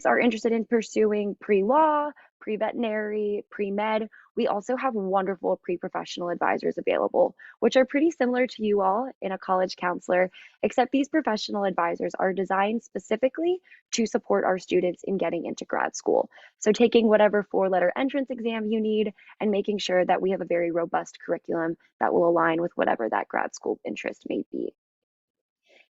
are interested in pursuing pre-law, pre-veterinary, pre-med, we also have wonderful pre-professional advisors available, which are pretty similar to you all in a college counselor, except these professional advisors are designed specifically to support our students in getting into grad school. So taking whatever four-letter entrance exam you need and making sure that we have a very robust curriculum that will align with whatever that grad school interest may be.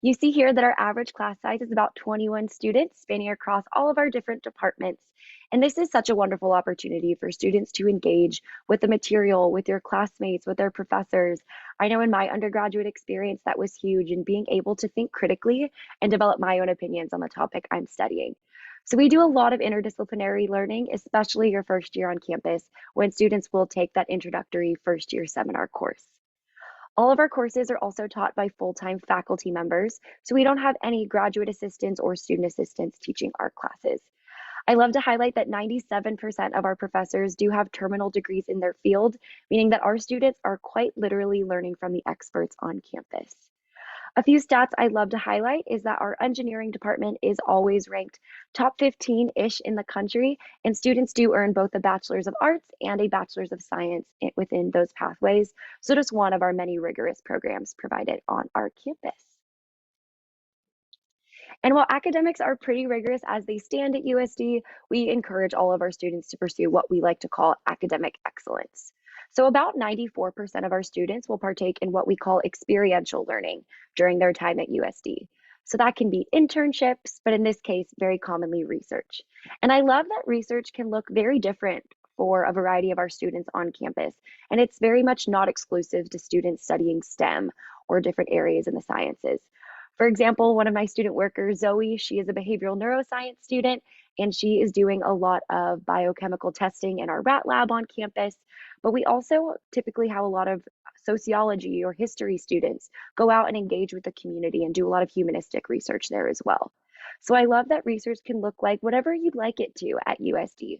You see here that our average class size is about 21 students spanning across all of our different departments. And this is such a wonderful opportunity for students to engage with the material, with your classmates, with their professors. I know in my undergraduate experience, that was huge in being able to think critically and develop my own opinions on the topic I'm studying. So we do a lot of interdisciplinary learning, especially your first year on campus, when students will take that introductory first year seminar course. All of our courses are also taught by full-time faculty members, so we don't have any graduate assistants or student assistants teaching our classes. I love to highlight that 97% of our professors do have terminal degrees in their field, meaning that our students are quite literally learning from the experts on campus. A few stats I'd love to highlight is that our engineering department is always ranked top 15-ish in the country, and students do earn both a Bachelor's of Arts and a Bachelor's of Science within those pathways. So just one of our many rigorous programs provided on our campus. And while academics are pretty rigorous as they stand at USD, we encourage all of our students to pursue what we like to call academic excellence. So about 94% of our students will partake in what we call experiential learning during their time at USD. So that can be internships, but in this case, very commonly research. And I love that research can look very different for a variety of our students on campus. And it's very much not exclusive to students studying STEM or different areas in the sciences. For example, one of my student workers, Zoe, she is a behavioral neuroscience student, and she is doing a lot of biochemical testing in our rat lab on campus. But we also typically have a lot of sociology or history students go out and engage with the community and do a lot of humanistic research there as well. So I love that research can look like whatever you'd like it to at USD.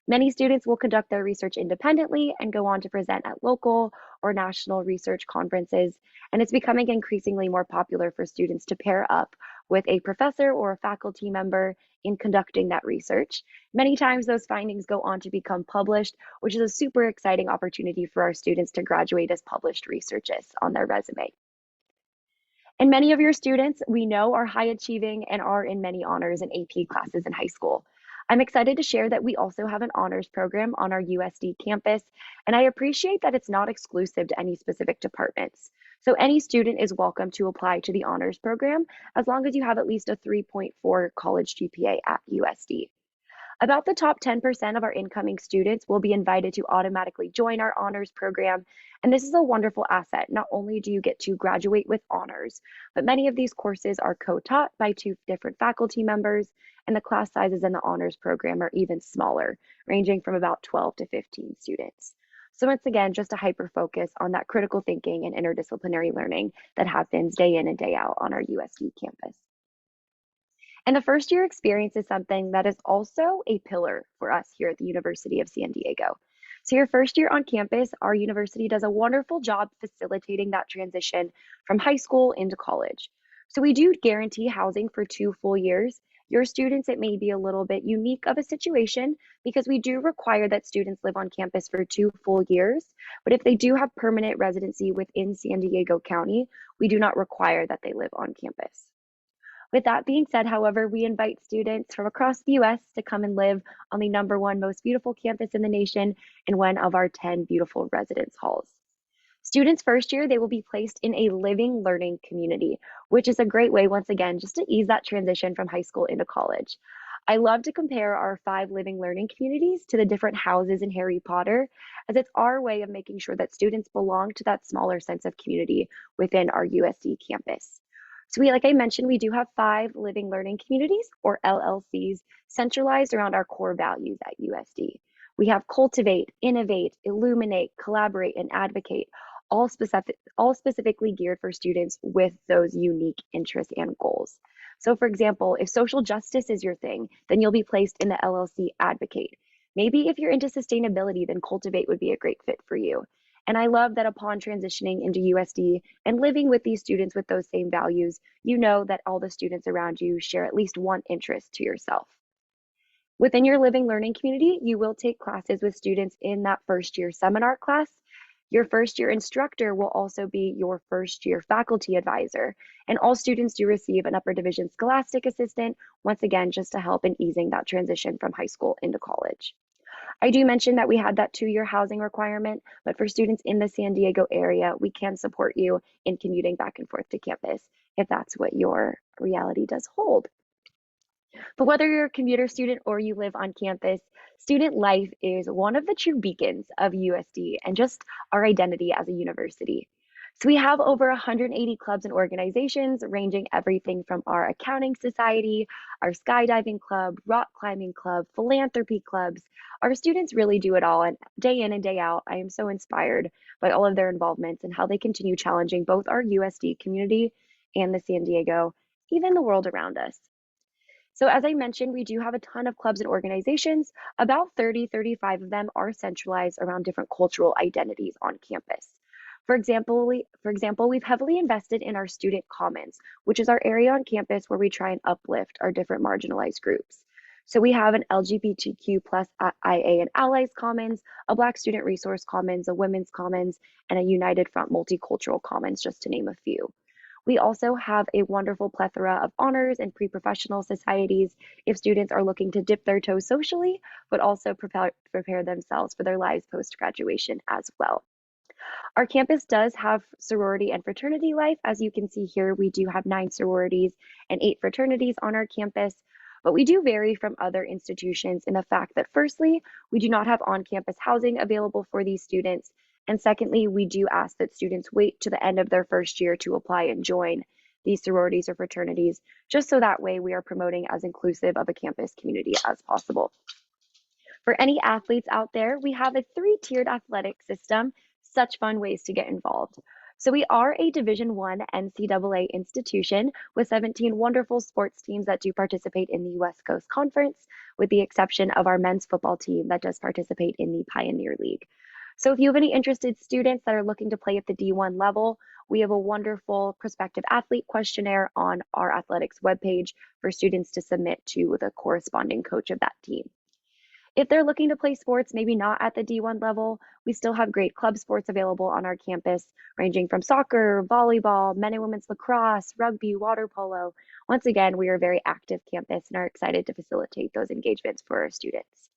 Many students will conduct their research independently and go on to present at local or national research conferences, and it's becoming increasingly more popular for students to pair up with a professor or a faculty member in conducting that research. Many times those findings go on to become published, which is a super exciting opportunity for our students to graduate as published researchers on their resume. And many of your students we know are high achieving and are in many honors and AP classes in high school. I'm excited to share that we also have an honors program on our USD campus, and I appreciate that it's not exclusive to any specific departments. So any student is welcome to apply to the honors program as long as you have at least a 3.4 college GPA at USD. About the top 10% of our incoming students will be invited to automatically join our honors program, and this is a wonderful asset. Not only do you get to graduate with honors, but many of these courses are co-taught by two different faculty members, and the class sizes in the honors program are even smaller, ranging from about 12 to 15 students. So once again, just a hyper focus on that critical thinking and interdisciplinary learning that happens day in and day out on our USD campus. And the first year experience is something that is also a pillar for us here at the University of San Diego. So your first year on campus, our university does a wonderful job facilitating that transition from high school into college. So we do guarantee housing for 2 full years. Your students, it may be a little bit unique of a situation because we do require that students live on campus for 2 full years. But if they do have permanent residency within San Diego County, we do not require that they live on campus. With that being said, however, we invite students from across the US to come and live on the #1 most beautiful campus in the nation in one of our 10 beautiful residence halls. Students first year, they will be placed in a living learning community, which is a great way, once again, just to ease that transition from high school into college. I love to compare our 5 living learning communities to the different houses in Harry Potter, as it's our way of making sure that students belong to that smaller sense of community within our USD campus. So like I mentioned, we do have 5 living learning communities, or LLCs, centralized around our core values at USD. We have cultivate, innovate, illuminate, collaborate, and advocate, all specifically geared for students with those unique interests and goals. So for example, if social justice is your thing, then you'll be placed in the LLC advocate. Maybe if you're into sustainability, then cultivate would be a great fit for you. And I love that upon transitioning into USD and living with these students with those same values, you know that all the students around you share at least one interest to yourself. Within your living learning community, you will take classes with students in that first year seminar class. Your first year instructor will also be your first year faculty advisor, and all students do receive an upper division scholastic assistant, once again, just to help in easing that transition from high school into college. I do mention that we had that 2-year housing requirement, but for students in the San Diego area, we can support you in commuting back and forth to campus if that's what your reality does hold. But whether you're a commuter student or you live on campus, student life is one of the true beacons of USD and just our identity as a university. So we have over 180 clubs and organizations ranging everything from our accounting society, our skydiving club, rock climbing club, philanthropy clubs. Our students really do it all, and day in and day out, I am so inspired by all of their involvements and how they continue challenging both our USD community and the San Diego, even the world around us. So as I mentioned, we do have a ton of clubs and organizations. About 30, 35 of them are centralized around different cultural identities on campus. For example, we've heavily invested in our student commons, which is our area on campus where we try and uplift our different marginalized groups. So we have an LGBTQ plus IA and Allies Commons, a Black Student Resource Commons, a Women's Commons, and a United Front Multicultural Commons, just to name a few. We also have a wonderful plethora of honors and pre-professional societies if students are looking to dip their toes socially, but also prepare themselves for their lives post-graduation as well. Our campus does have sorority and fraternity life. As you can see here, we do have 9 sororities and 8 fraternities on our campus, but we do vary from other institutions in the fact that firstly, we do not have on-campus housing available for these students, and secondly, we do ask that students wait to the end of their first year to apply and join these sororities or fraternities, just so that way we are promoting as inclusive of a campus community as possible. For any athletes out there, we have a 3-tiered athletic system, such fun ways to get involved. So we are a Division I NCAA institution with 17 wonderful sports teams that do participate in the West Coast Conference, with the exception of our men's football team that does participate in the Pioneer League. So if you have any interested students that are looking to play at the D1 level, we have a wonderful prospective athlete questionnaire on our athletics webpage for students to submit to the corresponding coach of that team. If they're looking to play sports, maybe not at the D1 level, we still have great club sports available on our campus, ranging from soccer, volleyball, men and women's lacrosse, rugby, water polo. Once again, we are a very active campus and are excited to facilitate those engagements for our students.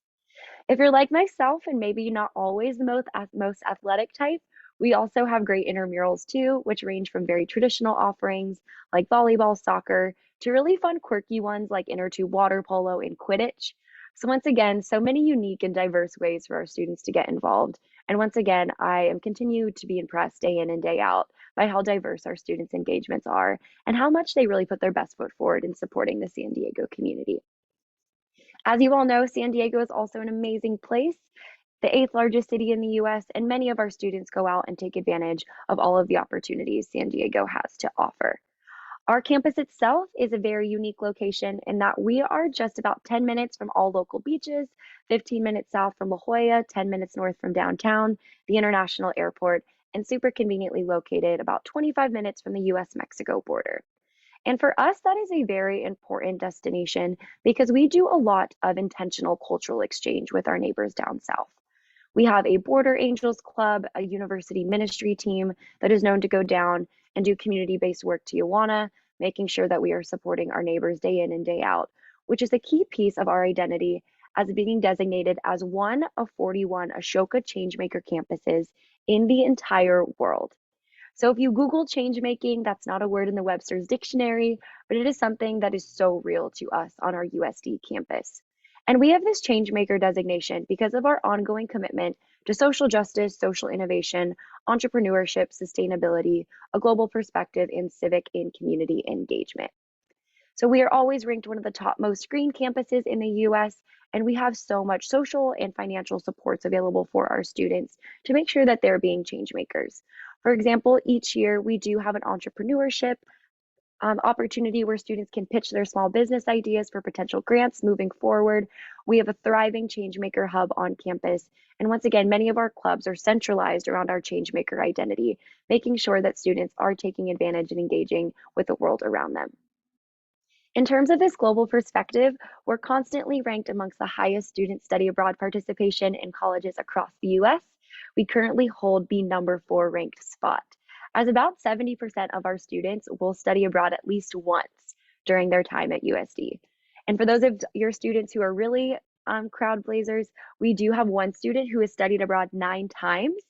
If you're like myself and maybe not always the most athletic type, we also have great intramurals too, which range from very traditional offerings like volleyball, soccer, to really fun, quirky ones like inner tube water polo and Quidditch. So once again, so many unique and diverse ways for our students to get involved. And once again, I am continued to be impressed day in and day out by how diverse our students' engagements are and how much they really put their best foot forward in supporting the San Diego community. As you all know, San Diego is also an amazing place, the 8th largest city in the US, and many of our students go out and take advantage of all of the opportunities San Diego has to offer. Our campus itself is a very unique location in that we are just about 10 minutes from all local beaches, 15 minutes south from La Jolla, 10 minutes north from downtown, the international airport, and super conveniently located about 25 minutes from the US-Mexico border. And for us, that is a very important destination because we do a lot of intentional cultural exchange with our neighbors down south. We have a Border Angels Club, a university ministry team that is known to go down and do community-based work to Tijuana, making sure that we are supporting our neighbors day in and day out, which is a key piece of our identity as being designated as one of 41 Ashoka Changemaker campuses in the entire world. So if you Google change making, that's not a word in the Webster's dictionary, but it is something that is so real to us on our USD campus. And we have this change maker designation because of our ongoing commitment to social justice, social innovation, entrepreneurship, sustainability, a global perspective, and civic and community engagement. So we are always ranked one of the top most green campuses in the US, and we have so much social and financial supports available for our students to make sure that they're being change makers. For example, each year we do have an entrepreneurship opportunity where students can pitch their small business ideas for potential grants moving forward. We have a thriving Changemaker hub on campus. And once again, many of our clubs are centralized around our Changemaker identity, making sure that students are taking advantage and engaging with the world around them. In terms of this global perspective, we're constantly ranked amongst the highest student study abroad participation in colleges across the US. We currently hold the number 4 ranked spot, as about 70% of our students will study abroad at least once during their time at USD. And for those of your students who are really crowd blazers, we do have one student who has studied abroad 9 times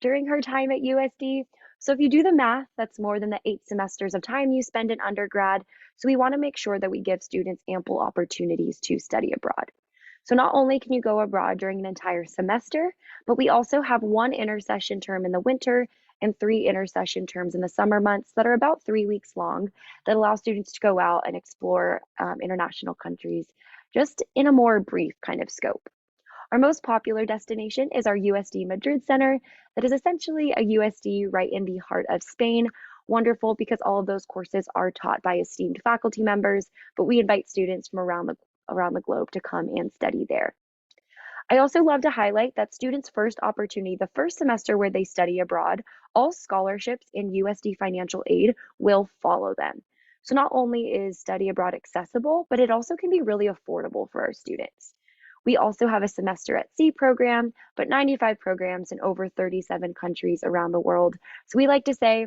during her time at USD. So if you do the math, that's more than the 8 semesters of time you spend in undergrad. So we want to make sure that we give students ample opportunities to study abroad. So not only can you go abroad during an entire semester, but we also have one intersession term in the winter and 3 intersession terms in the summer months that are about 3 weeks long that allow students to go out and explore international countries just in a more brief kind of scope. Our most popular destination is our USD Madrid Center, that is essentially a USD right in the heart of Spain. Wonderful because all of those courses are taught by esteemed faculty members, but we invite students from around the globe to come and study there. I also love to highlight that students' first opportunity, the first semester where they study abroad, all scholarships in USD financial aid will follow them. So not only is study abroad accessible, but it also can be really affordable for our students. We also have a semester at sea program, but 95 programs in over 37 countries around the world. So we like to say,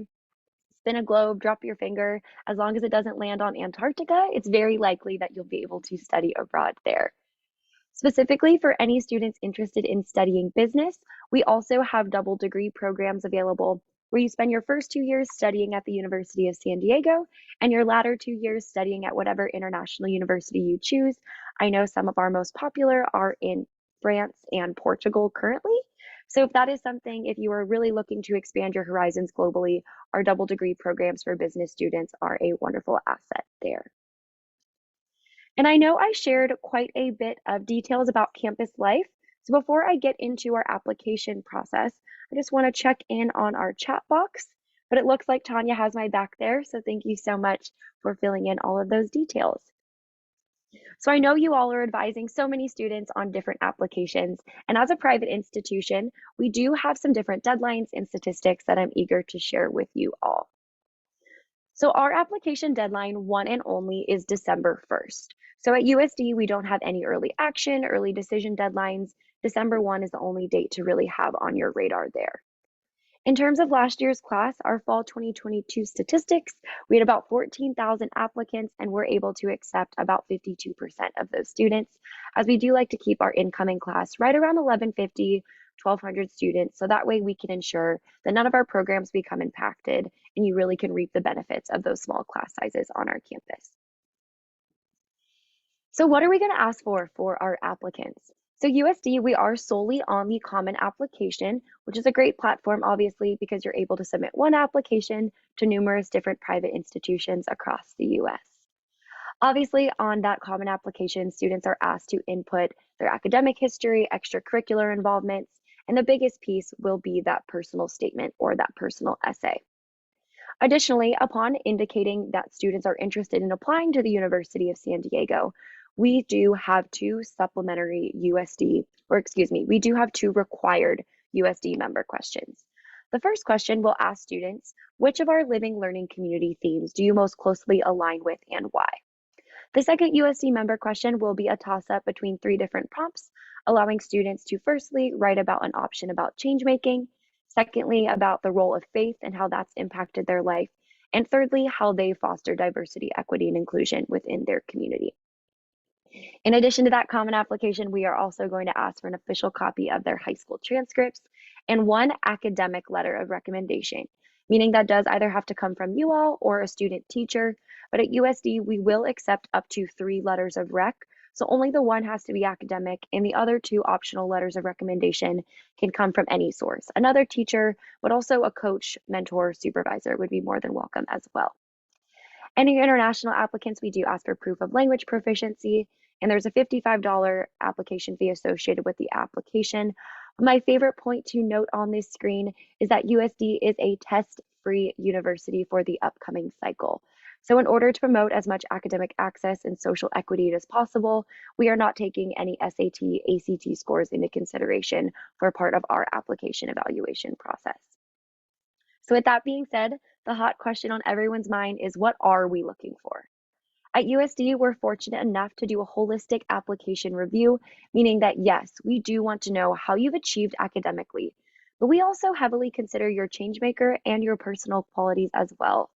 spin a globe, drop your finger. As long as it doesn't land on Antarctica, it's very likely that you'll be able to study abroad there. Specifically for any students interested in studying business, we also have double degree programs available where you spend your first 2 years studying at the University of San Diego and your latter 2 years studying at whatever international university you choose. I know some of our most popular are in France and Portugal currently. So if that is something, if you are really looking to expand your horizons globally, our double degree programs for business students are a wonderful asset there. And I know I shared quite a bit of details about campus life. So before I get into our application process, I just want to check in on our chat box. But it looks like Tanya has my back there. So thank you so much for filling in all of those details. So I know you all are advising so many students on different applications. And as a private institution, we do have some different deadlines and statistics that I'm eager to share with you all. So our application deadline, one and only, is December 1st. So at USD, we don't have any early action, early decision deadlines. December 1 is the only date to really have on your radar there. In terms of last year's class, our fall 2022 statistics, we had about 14,000 applicants and we're able to accept about 52% of those students, as we do like to keep our incoming class right around 1150, 1200 students, so that way we can ensure that none of our programs become impacted and you really can reap the benefits of those small class sizes on our campus. So what are we going to ask for our applicants? So USD, we are solely on the Common Application, which is a great platform, obviously, because you're able to submit one application to numerous different private institutions across the US. Obviously, on that Common Application, students are asked to input their academic history, extracurricular involvements, and the biggest piece will be that personal statement or that personal essay. Additionally, upon indicating that students are interested in applying to the University of San Diego, we do have 2 supplementary USD, or excuse me, we do have 2 required USD member questions. The first question will ask students, which of our living learning community themes do you most closely align with and why? The second USD member question will be a toss-up between 3 different prompts, allowing students to firstly write about an option about change making, secondly about the role of faith and how that's impacted their life, and thirdly how they foster diversity, equity, and inclusion within their community. In addition to that common application, we are also going to ask for an official copy of their high school transcripts and 1 academic letter of recommendation, meaning that does either have to come from you all or a student teacher. But at USD, we will accept up to 3 letters of rec. So only the 1 has to be academic, and the other 2 optional letters of recommendation can come from any source. Another teacher, but also a coach, mentor, supervisor would be more than welcome as well. Any international applicants, we do ask for proof of language proficiency, and there's a $55 application fee associated with the application. My favorite point to note on this screen is that USD is a test-free university for the upcoming cycle. So in order to promote as much academic access and social equity as possible, we are not taking any SAT, ACT scores into consideration for part of our application evaluation process. So with that being said, the hot question on everyone's mind is, what are we looking for? At USD, we're fortunate enough to do a holistic application review, meaning that yes, we do want to know how you've achieved academically, but we also heavily consider your changemaker and your personal qualities as well.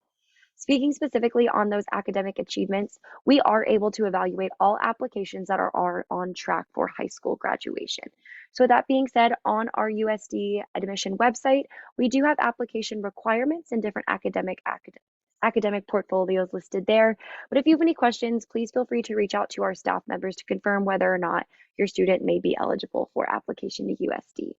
Speaking specifically on those academic achievements, we are able to evaluate all applications that are on track for high school graduation. So, that being said, on our USD admission website, we do have application requirements and different academic portfolios listed there. But if you have any questions, please feel free to reach out to our staff members to confirm whether or not your student may be eligible for application to USD.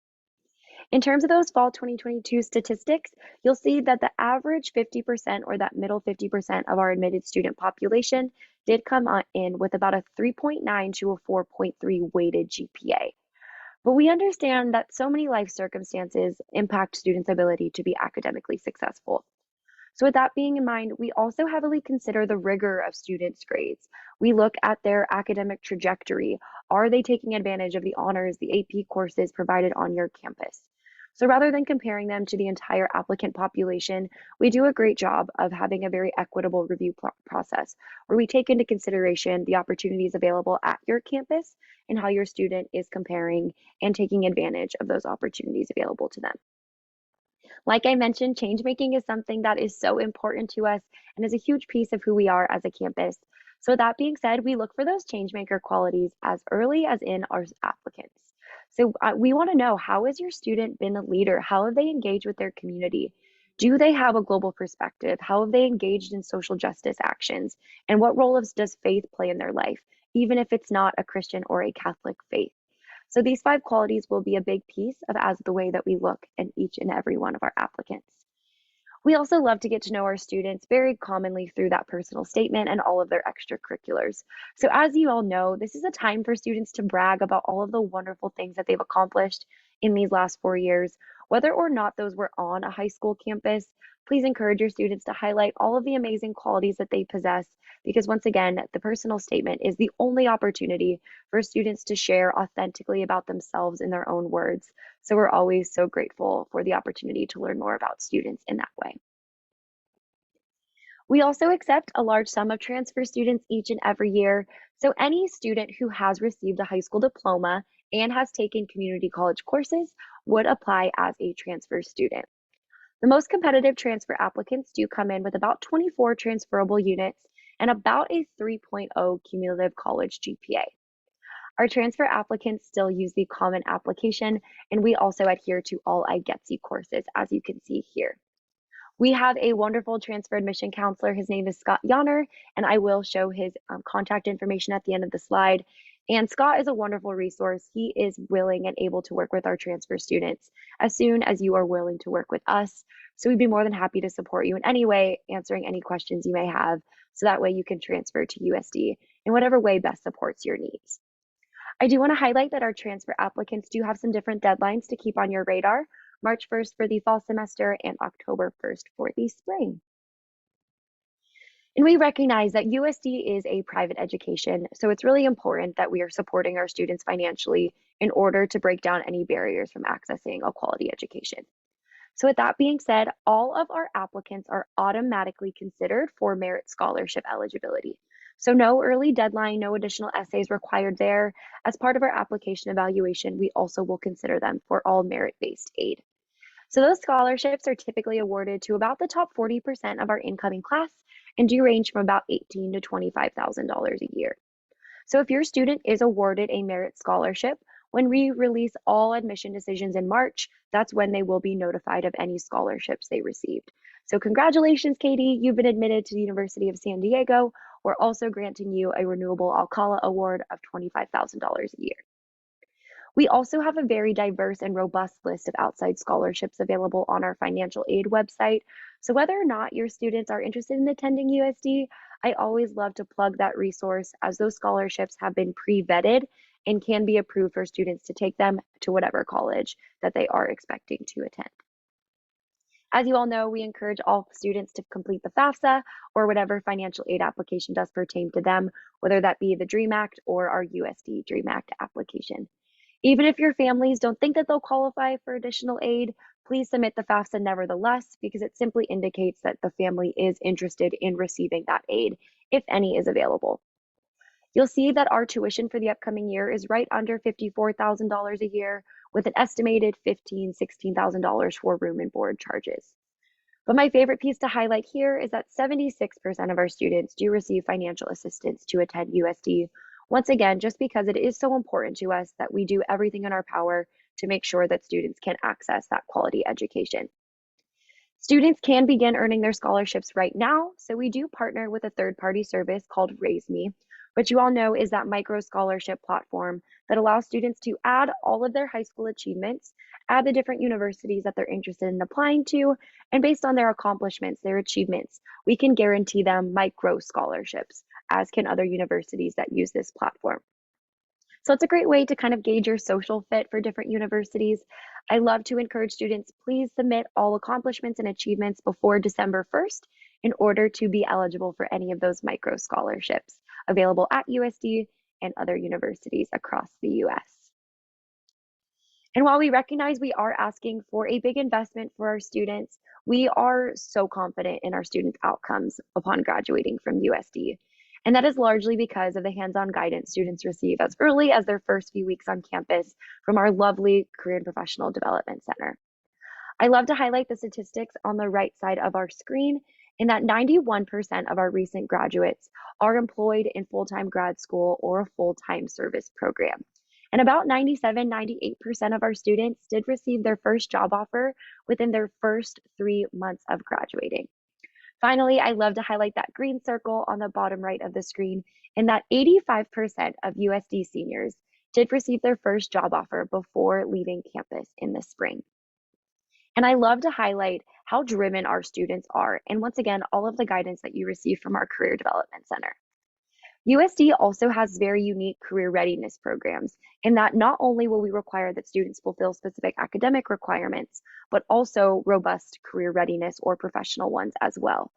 In terms of those fall 2022 statistics, you'll see that the average 50% or that middle 50% of our admitted student population did come in with about a 3.9 to a 4.3 weighted GPA. But we understand that so many life circumstances impact students' ability to be academically successful. So, with that being in mind, we also heavily consider the rigor of students' grades. We look at their academic trajectory. Are they taking advantage of the honors, the AP courses provided on your campus? So, rather than comparing them to the entire applicant population, we do a great job of having a very equitable review process where we take into consideration the opportunities available at your campus and how your student is comparing and taking advantage of those opportunities available to them. Like I mentioned, change making is something that is so important to us and is a huge piece of who we are as a campus. So, that being said, we look for those change maker qualities as early as in our applicants. So, we want to know, how has your student been a leader? How have they engaged with their community? Do they have a global perspective? How have they engaged in social justice actions? And what role does faith play in their life, even if it's not a Christian or a Catholic faith? So these 5 qualities will be a big piece of as the way that we look in each and every one of our applicants. We also love to get to know our students very commonly through that personal statement and all of their extracurriculars. So as you all know, this is a time for students to brag about all of the wonderful things that they've accomplished in these last 4 years. Whether or not those were on a high school campus, please encourage your students to highlight all of the amazing qualities that they possess, because once again, the personal statement is the only opportunity for students to share authentically about themselves in their own words. So we're always so grateful for the opportunity to learn more about students in that way. We also accept a large sum of transfer students each and every year. So any student who has received a high school diploma and has taken community college courses would apply as a transfer student. The most competitive transfer applicants do come in with about 24 transferable units and about a 3.0 cumulative college GPA. Our transfer applicants still use the common application, and we also adhere to all IGETC courses, as you can see here. We have a wonderful transfer admission counselor. His name is Scott Yonner, and I will show his contact information at the end of the slide. And Scott is a wonderful resource. He is willing and able to work with our transfer students as soon as you are willing to work with us. So we'd be more than happy to support you in any way, answering any questions you may have, so that way you can transfer to USD in whatever way best supports your needs. I do want to highlight that our transfer applicants do have some different deadlines to keep on your radar. March 1st for the fall semester and October 1st for the spring. And we recognize that USD is a private education, so it's really important that we are supporting our students financially in order to break down any barriers from accessing a quality education. So with that being said, all of our applicants are automatically considered for merit scholarship eligibility. So no early deadline, no additional essays required there. As part of our application evaluation, we also will consider them for all merit-based aid. So those scholarships are typically awarded to about the top 40% of our incoming class and do range from about $18,000 to $25,000 a year. So if your student is awarded a merit scholarship, when we release all admission decisions in March, that's when they will be notified of any scholarships they received. So congratulations, Katie, you've been admitted to the University of San Diego. We're also granting you a renewable Alcala award of $25,000 a year. We also have a very diverse and robust list of outside scholarships available on our financial aid website. So whether or not your students are interested in attending USD, I always love to plug that resource, as those scholarships have been pre-vetted and can be approved for students to take them to whatever college that they are expecting to attend. As you all know, we encourage all students to complete the FAFSA or whatever financial aid application does pertain to them, whether that be the DREAM Act or our USD DREAM Act application. Even if your families don't think that they'll qualify for additional aid, please submit the FAFSA nevertheless, because it simply indicates that the family is interested in receiving that aid, if any is available. You'll see that our tuition for the upcoming year is right under $54,000 a year, with an estimated $15,000, $16,000 for room and board charges. But my favorite piece to highlight here is that 76% of our students do receive financial assistance to attend USD. Once again, just because it is so important to us that we do everything in our power to make sure that students can access that quality education. Students can begin earning their scholarships right now, so we do partner with a third-party service called Raise Me, which you all know is that micro scholarship platform that allows students to add all of their high school achievements, add the different universities that they're interested in applying to, and based on their accomplishments, their achievements, we can guarantee them micro scholarships, as can other universities that use this platform. So it's a great way to kind of gauge your social fit for different universities. I love to encourage students, please submit all accomplishments and achievements before December 1st in order to be eligible for any of those micro scholarships available at USD and other universities across the US. And while we recognize we are asking for a big investment for our students, we are so confident in our students' outcomes upon graduating from USD. And that is largely because of the hands-on guidance students receive as early as their first few weeks on campus from our lovely Career and Professional Development Center. I love to highlight the statistics on the right side of our screen in that 91% of our recent graduates are employed in full-time grad school or a full-time service program. And about 97, 98% of our students did receive their first job offer within their first 3 months of graduating. Finally, I love to highlight that green circle on the bottom right of the screen in that 85% of USD seniors did receive their first job offer before leaving campus in the spring. And I love to highlight how driven our students are, and once again, all of the guidance that you receive from our Career Development Center. USD also has very unique career readiness programs in that not only will we require that students fulfill specific academic requirements, but also robust career readiness or professional ones as well.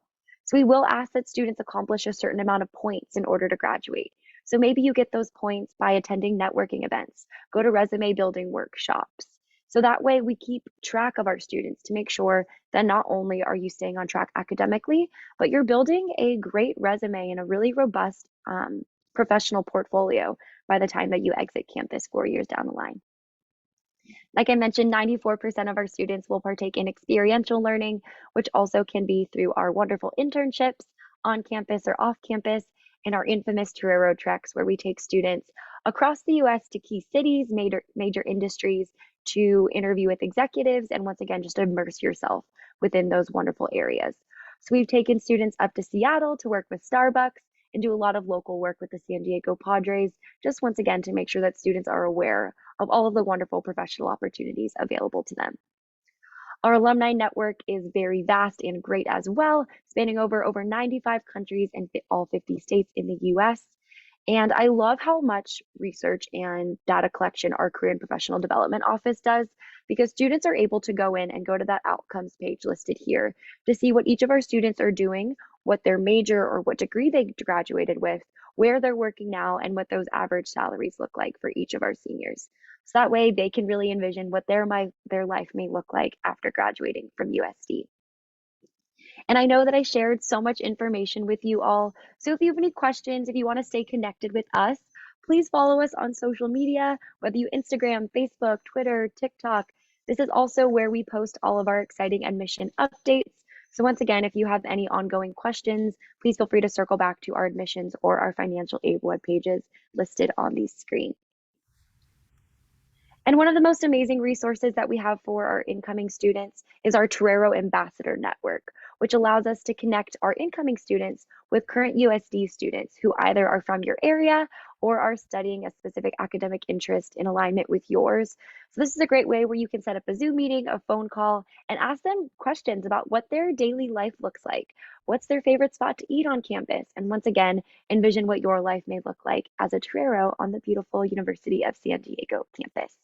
So we will ask that students accomplish a certain amount of points in order to graduate. So maybe you get those points by attending networking events, go to resume building workshops. So that way we keep track of our students to make sure that not only are you staying on track academically, but you're building a great resume and a really robust professional portfolio by the time that you exit campus 4 years down the line. Like I mentioned, 94% of our students will partake in experiential learning, which also can be through our wonderful internships on campus or off campus, and our infamous TORERO treks, where we take students across the US to key cities, major industries, to interview with executives, and once again, just immerse yourself within those wonderful areas. So we've taken students up to Seattle to work with Starbucks and do a lot of local work with the San Diego Padres, just once again to make sure that students are aware of all of the wonderful professional opportunities available to them. Our alumni network is very vast and great as well, spanning over 95 countries and all 50 states in the US. And I love how much research and data collection our Career and Professional Development Office does, because students are able to go in and go to that outcomes page listed here to see what each of our students are doing, what their major or what degree they graduated with, where they're working now, and what those average salaries look like for each of our seniors. So that way they can really envision what their life may look like after graduating from USD. And I know that I shared so much information with you all. So if you have any questions, if you want to stay connected with us, please follow us on social media, whether you Instagram, Facebook, Twitter, TikTok. This is also where we post all of our exciting admission updates. So once again, if you have any ongoing questions, please feel free to circle back to our admissions or our financial aid web pages listed on the screen. And one of the most amazing resources that we have for our incoming students is our TORERO Ambassador Network, which allows us to connect our incoming students with current USD students who either are from your area or are studying a specific academic interest in alignment with yours. So this is a great way where you can set up a Zoom meeting, a phone call, and ask them questions about what their daily life looks like. What's their favorite spot to eat on campus? And once again, envision what your life may look like as a TORERO on the beautiful University of San Diego campus.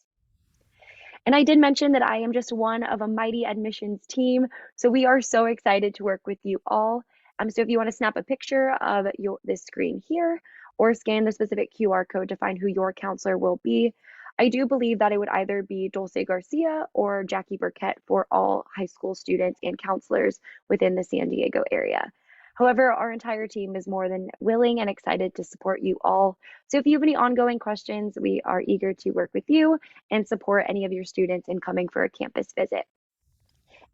And I did mention that I am just one of a mighty admissions team. So we are so excited to work with you all. So if you want to snap a picture of this screen here or scan the specific QR code to find who your counselor will be, I do believe that it would either be Dulce Garcia or Jackie Burkett for all high school students and counselors within the San Diego area. However, our entire team is more than willing and excited to support you all. So if you have any ongoing questions, we are eager to work with you and support any of your students in coming for a campus visit.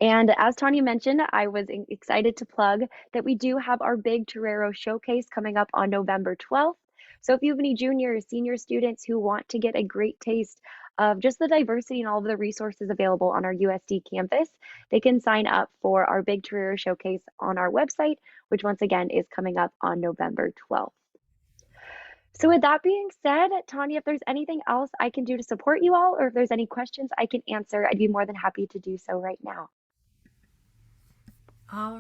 And as Tanya mentioned, I was excited to plug that we do have our big TORERO showcase coming up on November 12th. So if you have any junior, senior students who want to get a great taste of just the diversity and all of the resources available on our USD campus, they can sign up for our big TORERO showcase on our website, which once again is coming up on November 12th. So with that being said, Tanya, if there's anything else I can do to support you all, or if there's any questions I can answer, I'd be more than happy to do so right now. All